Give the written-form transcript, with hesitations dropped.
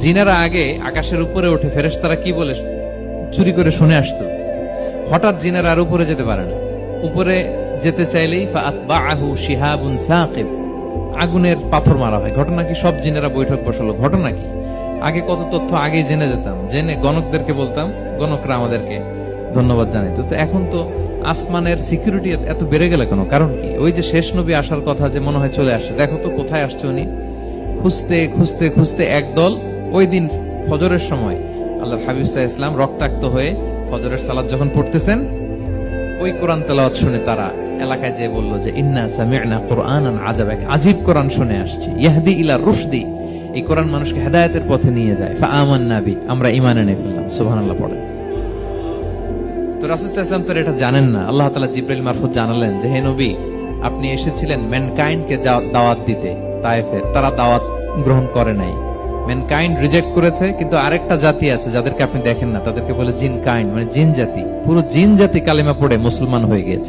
জিনেরা আগে আকাশের উপরে উঠে ফেরেশতারা কি বলে চুরি করে শুনে আসতো। হঠাৎ জিনেরা আর উপরে যেতে পারে না, উপরে যেতে চাইলেই ফাআতবাআহু শিহাবুন সাকিব, আগুনের পাথর মারা হয়। ঘটনা কি? সব জিনেরা বৈঠক বসালো। ঘটনা কি? আগে কত তথ্য আগে জেনে যেতাম, জেনে গণকদেরকে বলতাম, গণকরা আমাদেরকে ধন্যবাদ জানাইতো। তো এখন তো আসমানের সিকিউরিটি এত বেড়ে গেল কেন? কারণ কি? ওই যে শেষ নবী আসার কথা যে মনে হয় চলে আসছে, দেখো তো কোথায় আসছে উনি। খুঁজতে খুঁজতে খুঁজতে একদল ওই দিন ফজরের সময় আল্লাহর হাবিব সাল্লাল্লাহু আলাইহি ওয়াসাল্লাম রক্তাক্ত হয়ে ফজরের সালাত যখন পড়তেছেন, ওই কোরআন তেলাওয়াত শুনে তারা এলাকায় যেয়ে বলল যে ইন্না সামি'না কুরআনান আজাবা, আজীব কোরআন শুনে আসছি, ইয়াহদি ইলা রুশদি, এই কোরআন মানুষকে হেদায়েতের পথে নিয়ে যায়। ফাআমান্না বি, আমরা ঈমান এনে ফেললাম। সুবহানাল্লাহ পড়েন। তো রাসূল সাল্লাল্লাহু আলাইহি ওয়াসাল্লাম তো এটা জানেন না। আল্লাহ তাআলা জিবরাইল মারফত জানালেন যে হে নবী, আপনি এসেছিলেন ম্যানকাইন্ডকে দাওয়াত দিতে তায়েফের, তারা দাওয়াত গ্রহণ করে নাই, ম্যানকাইন্ড রিজেক্ট করেছে। কিন্তু আরেকটা জাতি আছে যাদেরকে আপনি দেখেন না, তাদেরকে বলে জিন কাইন্ড, মানে জিন জাতি। পুরো জিন জাতি কালেমা পড়ে মুসলমান হয়ে গিয়েছে।